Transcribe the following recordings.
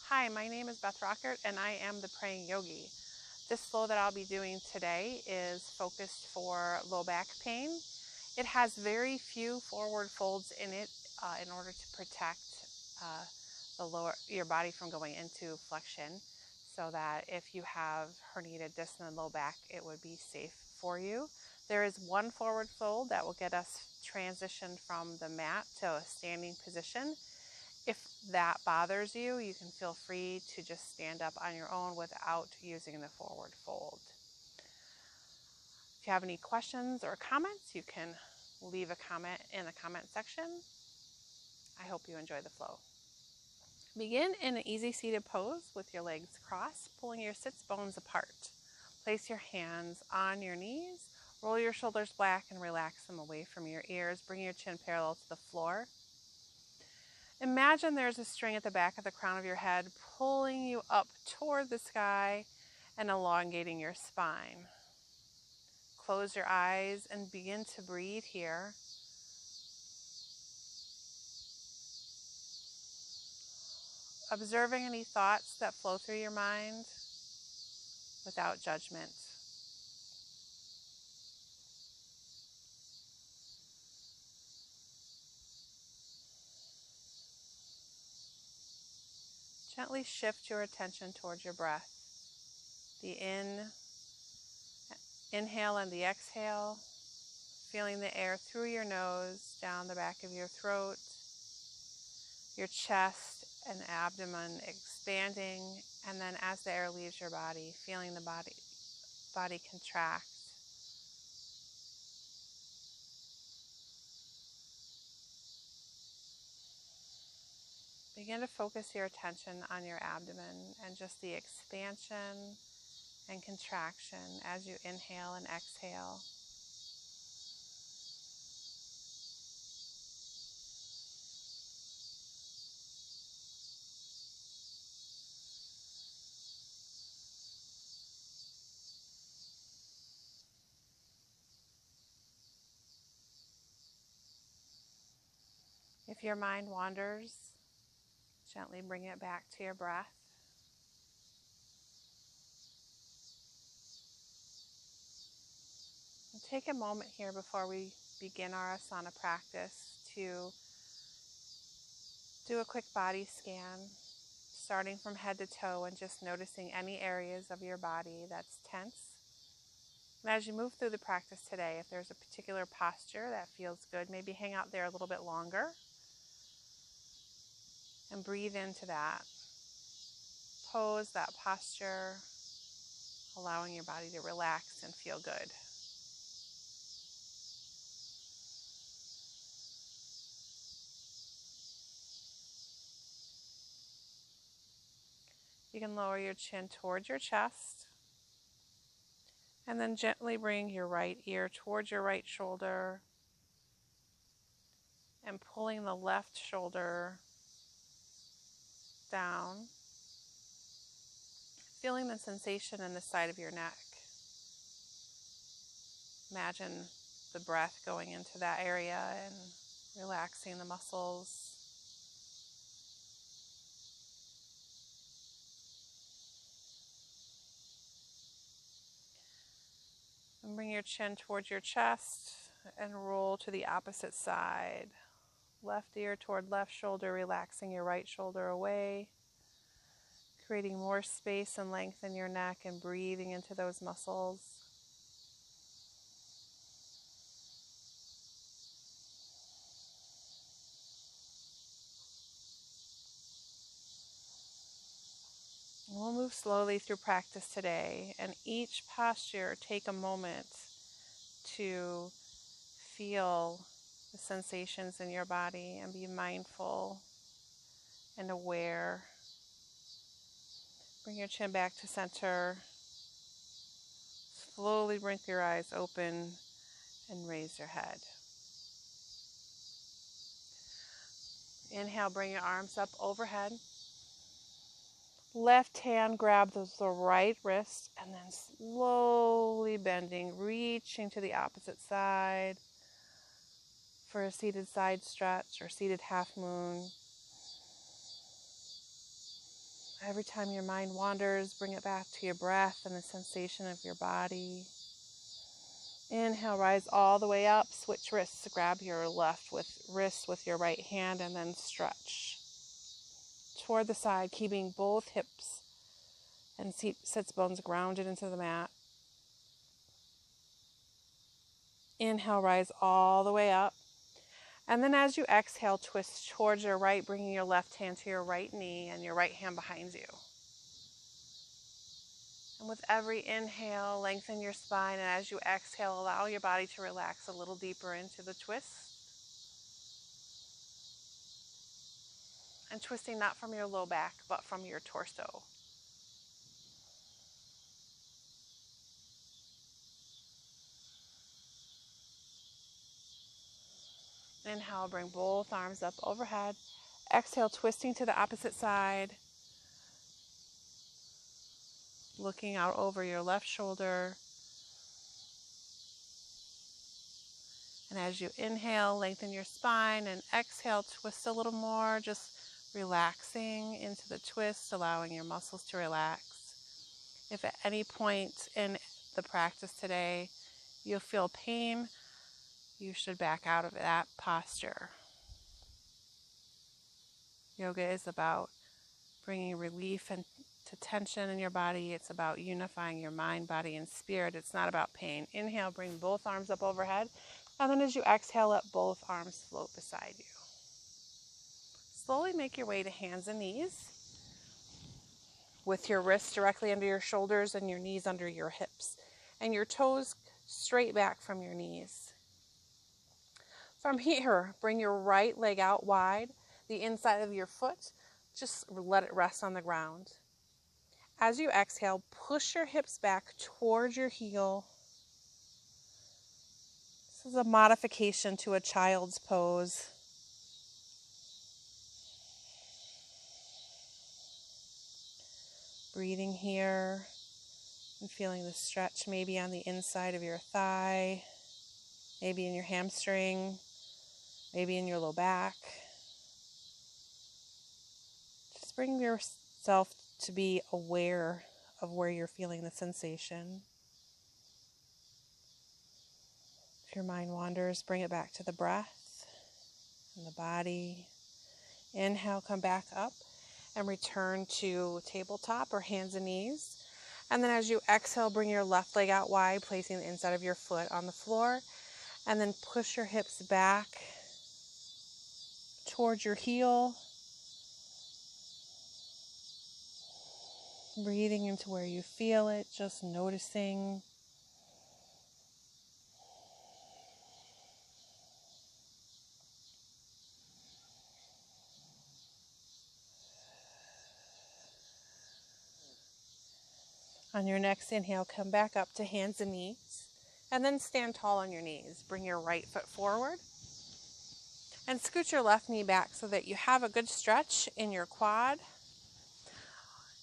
Hi, my name is Beth Rockert and I am the Praying Yogi. This flow that I'll be doing today is focused for low back pain. It has very few forward folds in it in order to protect your body from going into flexion, so that if you have herniated disc in the low back, it would be safe for you. There is one forward fold that will get us transitioned from the mat to a standing position. If that bothers you, you can feel free to just stand up on your own without using the forward fold. If you have any questions or comments, you can leave a comment in the comment section. I hope you enjoy the flow. Begin in an easy seated pose with your legs crossed, pulling your sits bones apart. Place your hands on your knees, roll your shoulders back and relax them away from your ears. Bring your chin parallel to the floor. Imagine there's a string at the back of the crown of your head pulling you up toward the sky and elongating your spine. Close your eyes and begin to breathe here. Observing any thoughts that flow through your mind without judgment. Gently shift your attention towards your breath. The inhale and the exhale, feeling the air through your nose, down the back of your throat, your chest and abdomen expanding, and then as the air leaves your body, feeling the body contract. Begin to focus your attention on your abdomen and just the expansion and contraction as you inhale and exhale. If your mind wanders, gently bring it back to your breath. And take a moment here before we begin our asana practice to do a quick body scan, starting from head to toe and just noticing any areas of your body that's tense. And as you move through the practice today, if there's a particular posture that feels good, maybe hang out there a little bit longer and breathe into that pose, that posture, allowing your body to relax and feel good. You can lower your chin towards your chest and then gently bring your right ear towards your right shoulder and pulling the left shoulder down, feeling the sensation in the side of your neck. Imagine the breath going into that area and relaxing the muscles. And bring your chin towards your chest and roll to the opposite side. Left ear toward left shoulder, relaxing your right shoulder away, creating more space and length in your neck and breathing into those muscles. We'll move slowly through practice today, and each posture take a moment to feel the sensations in your body and be mindful and aware. Bring your chin back to center. Slowly blink your eyes open and raise your head. Inhale, bring your arms up overhead. Left hand grab the right wrist and then slowly bending, reaching to the opposite side for a seated side stretch or seated half moon. Every time your mind wanders, bring it back to your breath and the sensation of your body. Inhale, rise all the way up. Switch wrists. Grab your left wrist with your right hand and then stretch toward the side, keeping both hips and sits bones grounded into the mat. Inhale, rise all the way up. And then as you exhale, twist towards your right, bringing your left hand to your right knee and your right hand behind you. And with every inhale, lengthen your spine, and as you exhale, allow your body to relax a little deeper into the twist. And twisting not from your low back, but from your torso. Inhale, bring both arms up overhead. Exhale, twisting to the opposite side. Looking out over your left shoulder. And as you inhale, lengthen your spine, and exhale, twist a little more, just relaxing into the twist, allowing your muscles to relax. If at any point in the practice today you feel pain, you should back out of that posture. Yoga is about bringing relief and to tension in your body. It's about unifying your mind, body, and spirit. It's not about pain. Inhale, bring both arms up overhead. And then as you exhale, let both arms float beside you. Slowly make your way to hands and knees with your wrists directly under your shoulders and your knees under your hips and your toes straight back from your knees. From here, bring your right leg out wide, the inside of your foot. Just let it rest on the ground. As you exhale, push your hips back towards your heel. This is a modification to a child's pose. Breathing here and feeling the stretch maybe on the inside of your thigh, maybe in your hamstring, maybe in your low back. Just bring yourself to be aware of where you're feeling the sensation. If your mind wanders, bring it back to the breath and the body. Inhale, come back up and return to tabletop or hands and knees. And then as you exhale, bring your left leg out wide, placing the inside of your foot on the floor. And then push your hips back towards your heel. Breathing into where you feel it, just noticing. On your next inhale, come back up to hands and knees, and then stand tall on your knees. Bring your right foot forward, and scoot your left knee back so that you have a good stretch in your quad,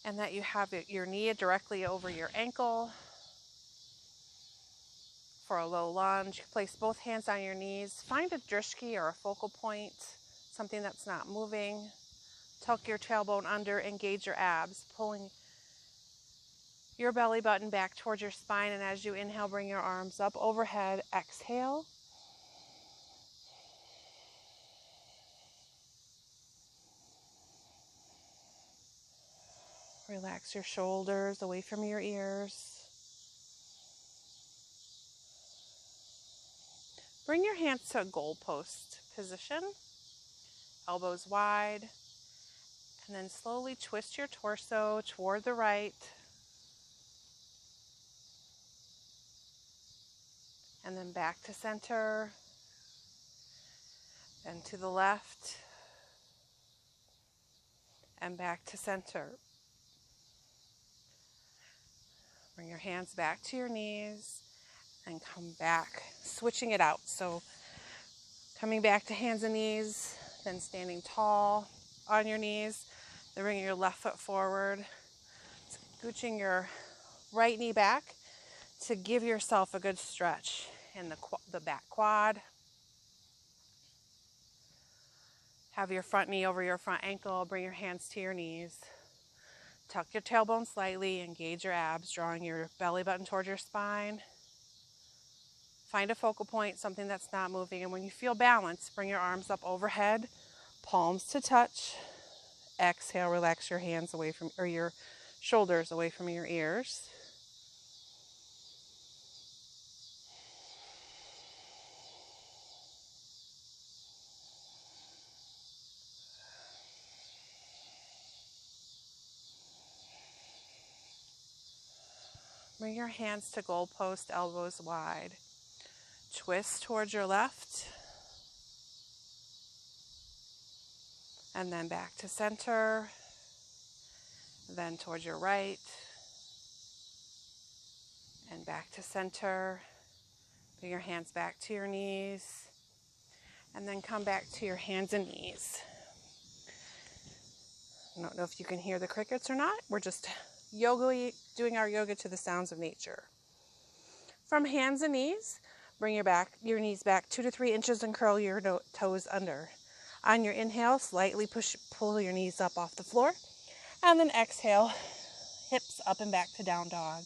and that you have your knee directly over your ankle. For a low lunge, place both hands on your knees. Find a drishti or a focal point, something that's not moving. Tuck your tailbone under, engage your abs, pulling your belly button back towards your spine. And as you inhale, bring your arms up overhead. Exhale. Relax your shoulders away from your ears. Bring your hands to a goalpost position, elbows wide, and then slowly twist your torso toward the right, and then back to center, and to the left, and back to center. Bring your hands back to your knees and come back, switching it out. So coming back to hands and knees, then standing tall on your knees, then bringing your left foot forward, scooching your right knee back to give yourself a good stretch in the back quad. Have your front knee over your front ankle. Bring your hands to your knees. Tuck your tailbone slightly, engage your abs, drawing your belly button toward your spine. Find a focal point, something that's not moving, and when you feel balanced, bring your arms up overhead, palms to touch. Exhale, relax your hands away from, or your shoulders away from your ears. Bring your hands to goalpost, elbows wide. Twist towards your left. And then back to center. Then towards your right. And back to center. Bring your hands back to your knees. And then come back to your hands and knees. I don't know if you can hear the crickets or not. We're just doing our yoga to the sounds of nature. From hands and knees, bring your knees back 2 to 3 inches and curl your toes under. On your inhale, slightly pull your knees up off the floor. And then exhale, hips up and back to down dog.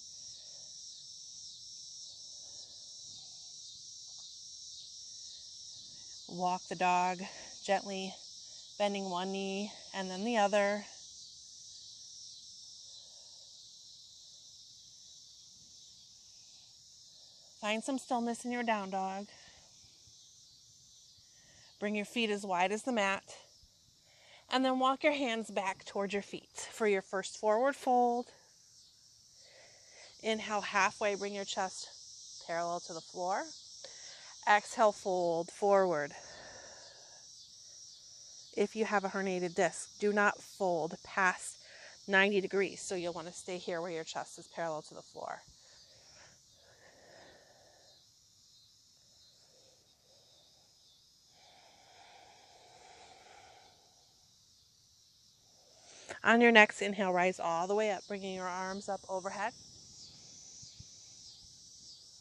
Walk the dog gently, bending one knee and then the other. Find some stillness in your down dog. Bring your feet as wide as the mat. And then walk your hands back towards your feet for your first forward fold. Inhale halfway, bring your chest parallel to the floor. Exhale, fold forward. If you have a herniated disc, do not fold past 90 degrees. So you'll want to stay here where your chest is parallel to the floor. On your next inhale, rise all the way up, bringing your arms up overhead.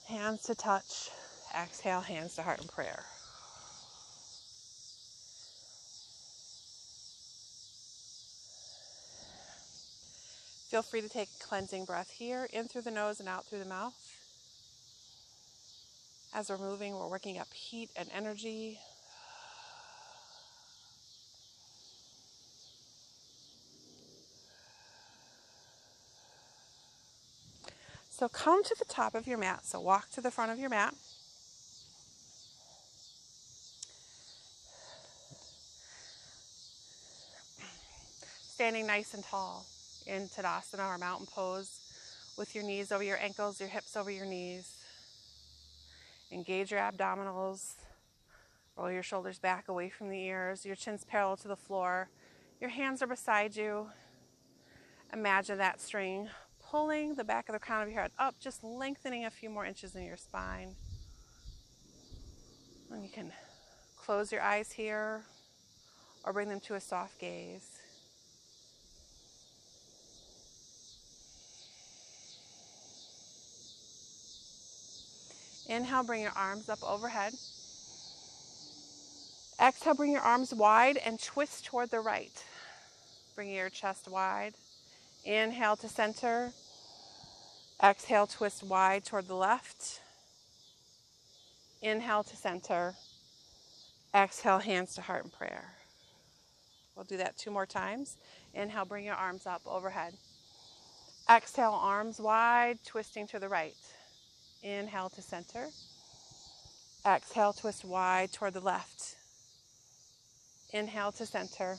Hands to touch. Exhale, hands to heart and prayer. Feel free to take a cleansing breath here, in through the nose and out through the mouth. As we're moving, we're working up heat and energy. So come to the top of your mat. So walk to the front of your mat. Standing nice and tall in Tadasana or mountain pose with your knees over your ankles, your hips over your knees. Engage your abdominals. Roll your shoulders back away from the ears. Your chin's parallel to the floor. Your hands are beside you. Imagine that string pulling the back of the crown of your head up, just lengthening a few more inches in your spine. And you can close your eyes here or bring them to a soft gaze. Inhale, bring your arms up overhead. Exhale, bring your arms wide and twist toward the right. Bring your chest wide. Inhale to center. Exhale, twist wide toward the left. Inhale to center. Exhale, hands to heart and prayer. We'll do that 2 more times. Inhale, bring your arms up overhead. Exhale, arms wide, twisting to the right. Inhale to center. Exhale, twist wide toward the left. Inhale to center.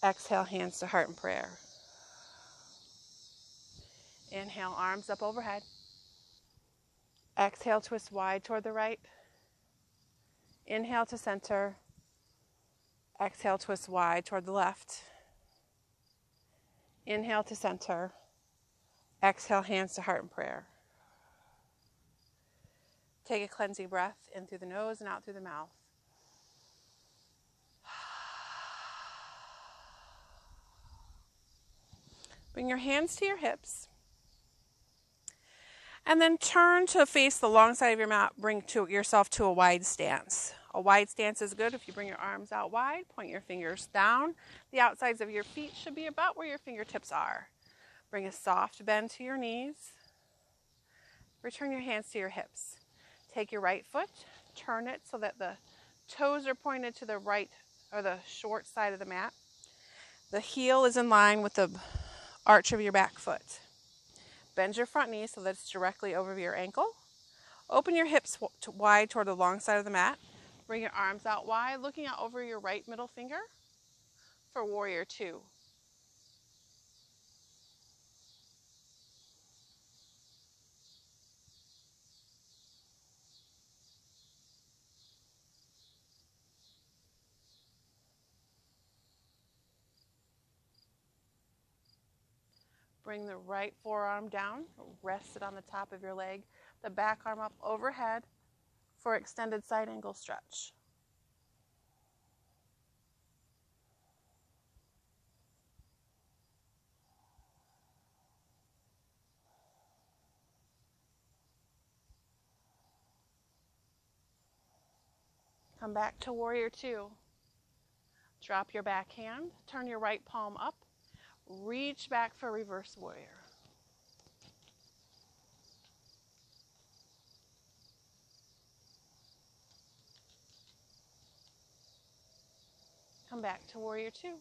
Exhale, hands to heart and prayer. Inhale, arms up overhead. Exhale, twist wide toward the right. Inhale to center. Exhale, twist wide toward the left. Inhale to center. Exhale, hands to heart and prayer. Take a cleansing breath in through the nose and out through the mouth. Bring your hands to your hips. And then turn to face the long side of your mat. Bring yourself to a wide stance. A wide stance is good. If you bring your arms out wide, point your fingers down. The outsides of your feet should be about where your fingertips are. Bring a soft bend to your knees. Return your hands to your hips. Take your right foot, turn it so that the toes are pointed to the right or the short side of the mat. The heel is in line with the arch of your back foot. Bend your front knee so that it's directly over your ankle. Open your hips wide toward the long side of the mat. Bring your arms out wide, looking out over your right middle finger for Warrior Two. Bring the right forearm down, rest it on the top of your leg, the back arm up overhead for extended side angle stretch. Come back to Warrior Two. Drop your back hand, turn your right palm up, reach back for Reverse Warrior. Come back to Warrior Two.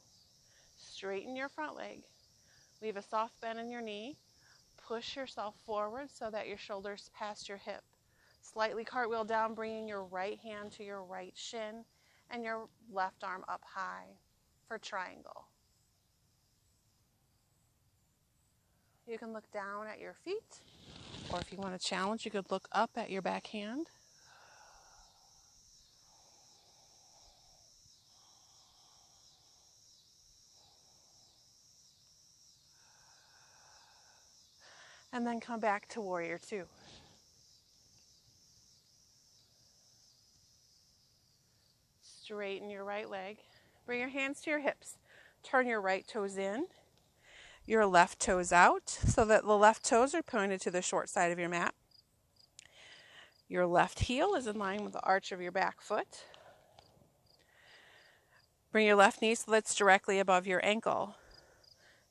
Straighten your front leg. Leave a soft bend in your knee. Push yourself forward so that your shoulders past your hip. Slightly cartwheel down, bringing your right hand to your right shin and your left arm up high for triangle. You can look down at your feet, or if you want to challenge, you could look up at your back hand. And then come back to Warrior Two. Straighten your right leg. Bring your hands to your hips. Turn your right toes in, your left toes out, so that the left toes are pointed to the short side of your mat. Your left heel is in line with the arch of your back foot. Bring your left knee so that's directly above your ankle.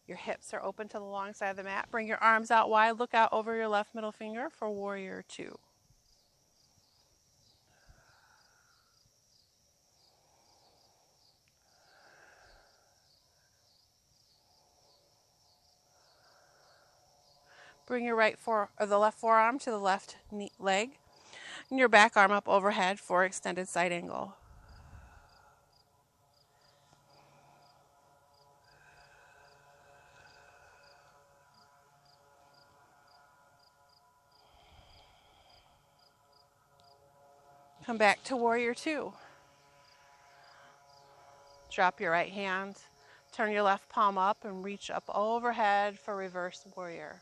Your hips are open to the long side of the mat. Bring your arms out wide. Look out over your left middle finger for Warrior Two. Bring your the left forearm to the left knee, leg, and your back arm up overhead for extended side angle. Come back to Warrior Two. Drop your right hand, turn your left palm up and reach up overhead for Reverse Warrior.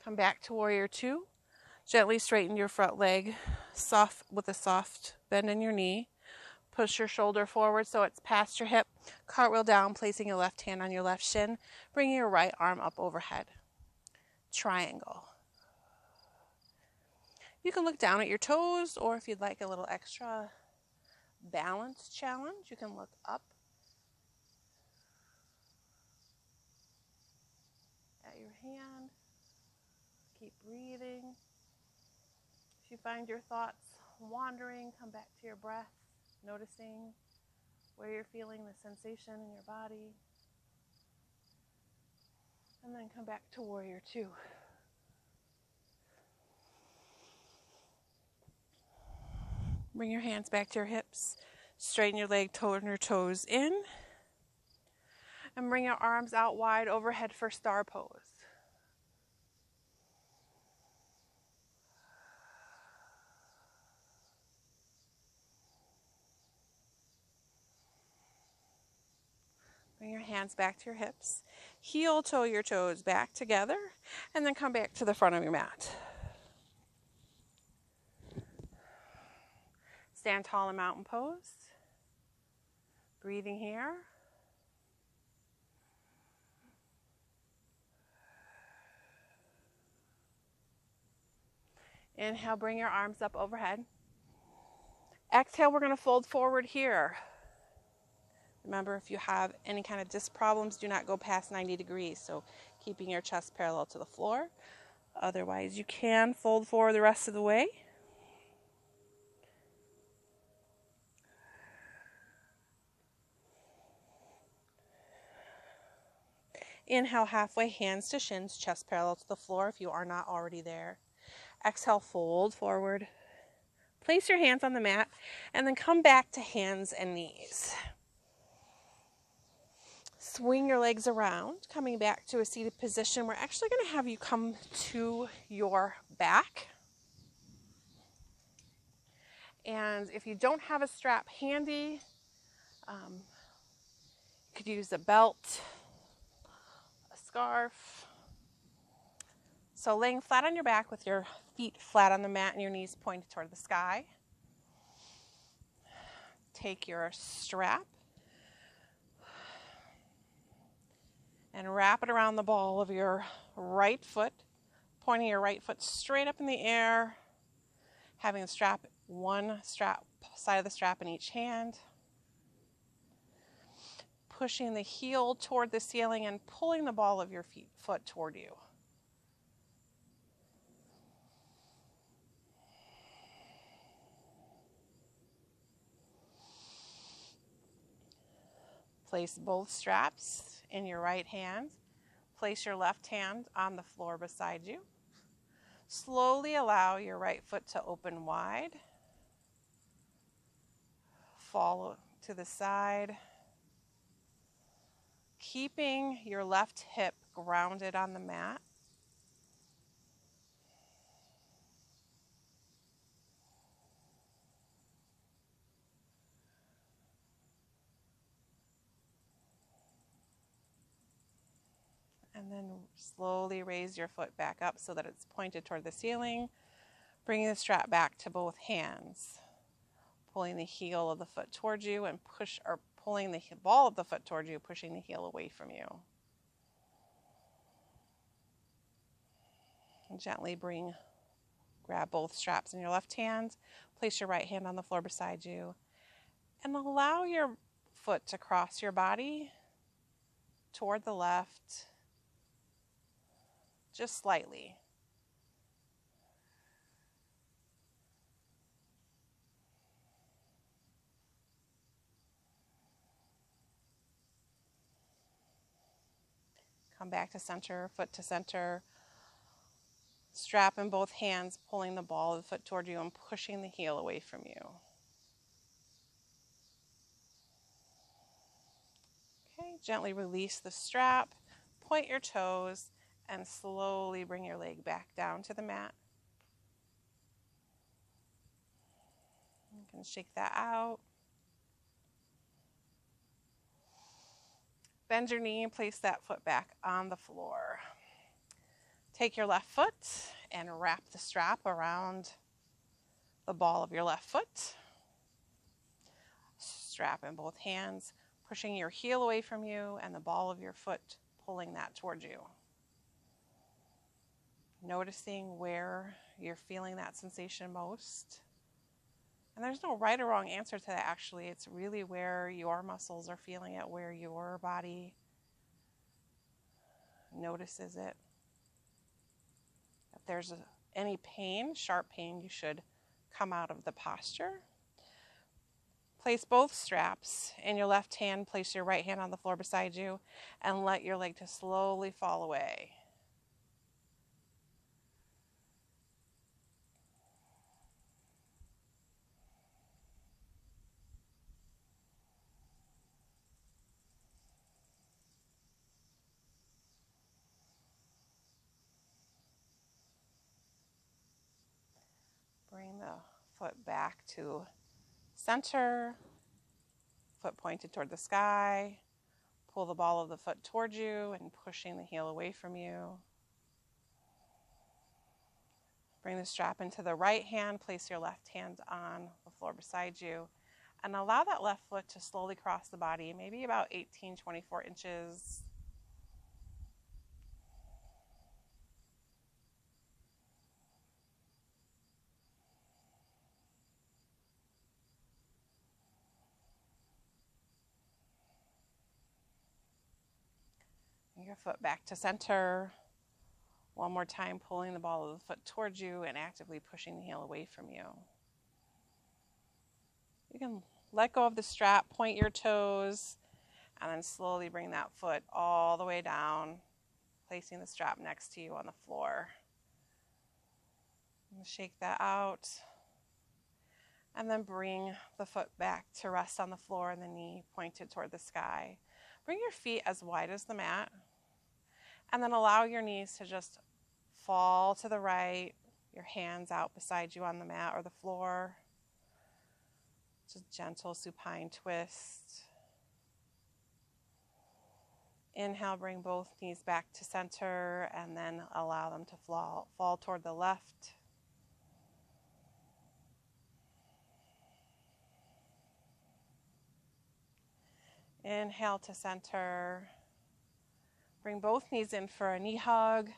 Come back to Warrior Two. Gently straighten your front leg, with a soft bend in your knee. Push your shoulder forward so it's past your hip. Cartwheel down, placing your left hand on your left shin. Bringing your right arm up overhead. Triangle. You can look down at your toes, or if you'd like a little extra balance challenge, you can look up at your hand. Keep breathing. If you find your thoughts wandering, come back to your breath, noticing where you're feeling the sensation in your body. And then come back to Warrior Two. Bring your hands back to your hips. Straighten your leg, turn your toes in. And bring your arms out wide overhead for Star Pose. Bring your hands back to your hips. Heel toe your toes back together. And then come back to the front of your mat. Stand tall in mountain pose. Breathing here. Inhale, bring your arms up overhead. Exhale, we're going to fold forward here. Remember, if you have any kind of disc problems, do not go past 90 degrees. So keeping your chest parallel to the floor. Otherwise, you can fold forward the rest of the way. Inhale, halfway, hands to shins, chest parallel to the floor if you are not already there. Exhale, fold forward. Place your hands on the mat and then come back to hands and knees. Swing your legs around, coming back to a seated position. We're actually going to have you come to your back. And if you don't have a strap handy, you could use a belt, a scarf. So laying flat on your back with your feet flat on the mat and your knees pointed toward the sky. Take your strap and wrap it around the ball of your right foot, pointing your right foot straight up in the air, having the strap, one strap, side of the strap in each hand, pushing the heel toward the ceiling and pulling the ball of your foot toward you. Place both straps in your right hand. Place your left hand on the floor beside you. Slowly allow your right foot to open wide. Fall to the side. Keeping your left hip grounded on the mat. And then slowly raise your foot back up so that it's pointed toward the ceiling. Bringing the strap back to both hands. Pulling the heel of the foot towards you and pulling the ball of the foot towards you, pushing the heel away from you. And gently grab both straps in your left hand. Place your right hand on the floor beside you. And allow your foot to cross your body toward the left. Just slightly. Come back to center, foot to center. Strap in both hands, pulling the ball of the foot toward you and pushing the heel away from you. Okay, gently release the strap, point your toes, and slowly bring your leg back down to the mat. You can shake that out. Bend your knee and place that foot back on the floor. Take your left foot and wrap the strap around the ball of your left foot. Strap in both hands, pushing your heel away from you and the ball of your foot pulling that towards you. Noticing where you're feeling that sensation most. And there's no right or wrong answer to that, actually. It's really where your muscles are feeling it, where your body notices it. If there's any pain, sharp pain, you should come out of the posture. Place both straps in your left hand. Place your right hand on the floor beside you and let your leg to slowly fall away. Bring the foot back to center, foot pointed toward the sky. Pull the ball of the foot towards you and pushing the heel away from you. Bring the strap into the right hand. Place your left hand on the floor beside you. And allow that left foot to slowly cross the body, maybe about 18, 24 inches. your foot back to center. One more time, pulling the ball of the foot towards you and actively pushing the heel away from you. You can let go of the strap, point your toes, and then slowly bring that foot all the way down, placing the strap next to you on the floor. Shake that out. And then bring the foot back to rest on the floor and the knee pointed toward the sky. Bring your feet as wide as the mat. And then allow your knees to just fall to the right, your hands out beside you on the mat or the floor. Just gentle supine twist. Inhale, bring both knees back to center and then allow them to fall toward the left. Inhale to center. Bring both knees in for a knee hug. You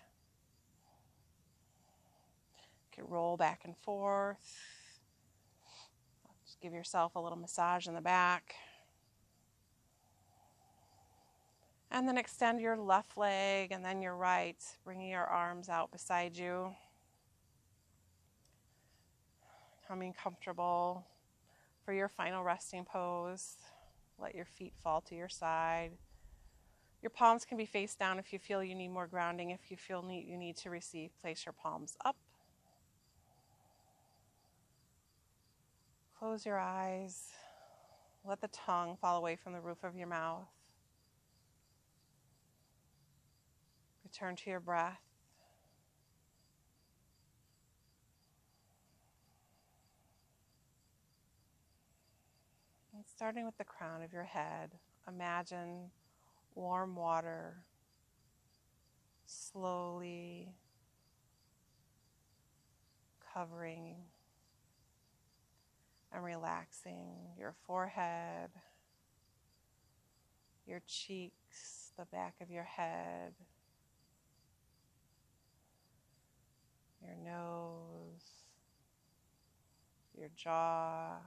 can roll back and forth. Just give yourself a little massage in the back. And then extend your left leg and then your right, bringing your arms out beside you. Becoming comfortable for your final resting pose. Let your feet fall to your side. Your palms can be face down if you feel you need more grounding. If you feel you need to receive, place your palms up. Close your eyes. Let the tongue fall away from the roof of your mouth. Return to your breath. And starting with the crown of your head, imagine warm water slowly covering and relaxing your forehead, your cheeks, the back of your head, your nose, your jaw.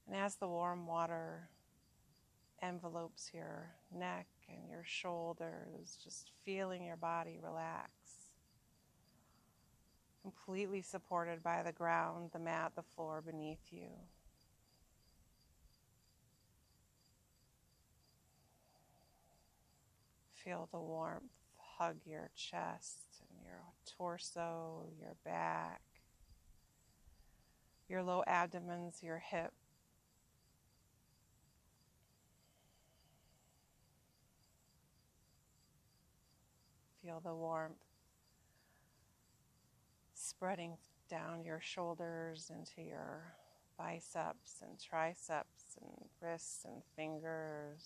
And as the warm water envelopes your neck and your shoulders, just feeling your body relax, completely supported by the ground, the mat, the floor beneath you. Feel the warmth hug your chest and your torso, your back, your low abdomens, your hips. Feel the warmth spreading down your shoulders into your biceps and triceps and wrists and fingers.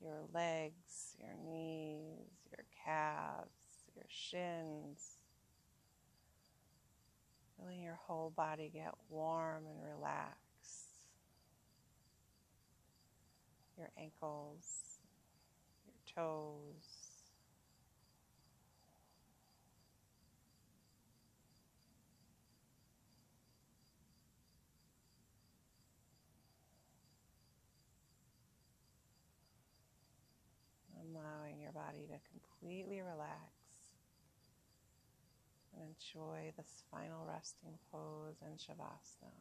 Your legs, your knees, your calves, your shins. Feeling your whole body get warm and relaxed. Your ankles, your toes. Allowing your body to completely relax and enjoy this final resting pose in Shavasana.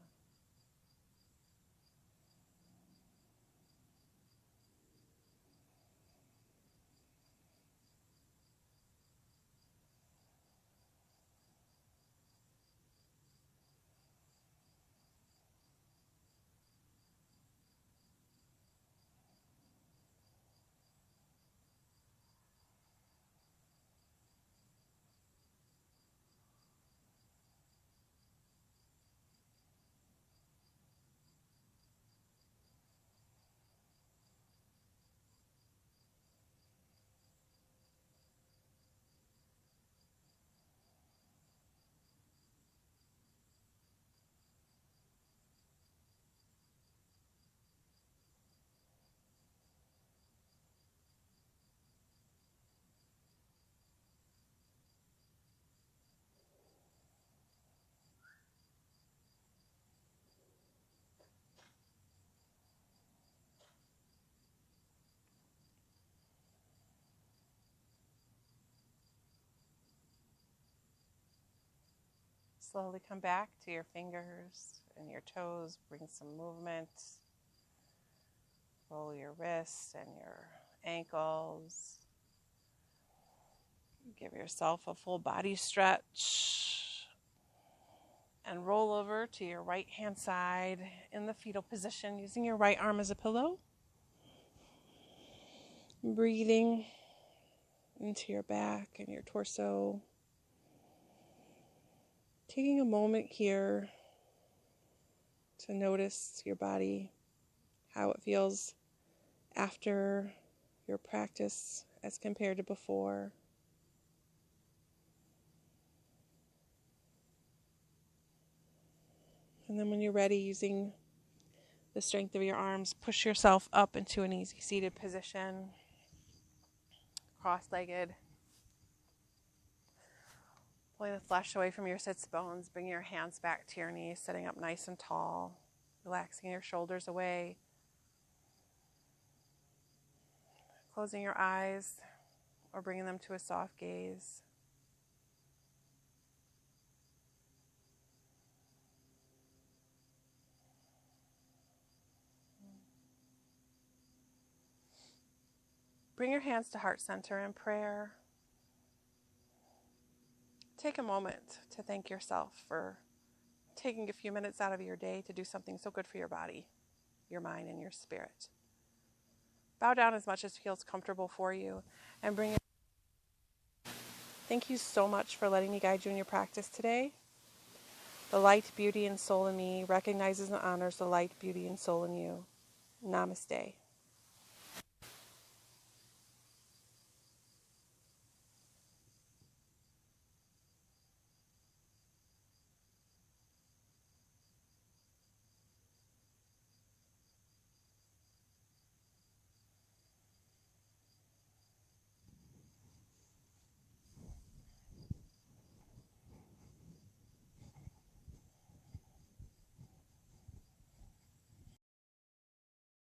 Slowly come back to your fingers and your toes. Bring some movement. Roll your wrists and your ankles. Give yourself a full body stretch. And roll over to your right hand side in the fetal position, using your right arm as a pillow. Breathing into your back and your torso. Taking a moment here to notice your body, how it feels after your practice as compared to before. And then when you're ready, using the strength of your arms, push yourself up into an easy seated position, cross-legged. Pulling the flesh away from your sits bones, bring your hands back to your knees, sitting up nice and tall, relaxing your shoulders away. Closing your eyes or bringing them to a soft gaze. Bring your hands to heart center in prayer. Take a moment to thank yourself for taking a few minutes out of your day to do something so good for your body, your mind, and your spirit. Bow down as much as feels comfortable for you and bring it. Thank you so much for letting me guide you in your practice today. The light, beauty, and soul in me recognizes and honors the light, beauty, and soul in you. Namaste.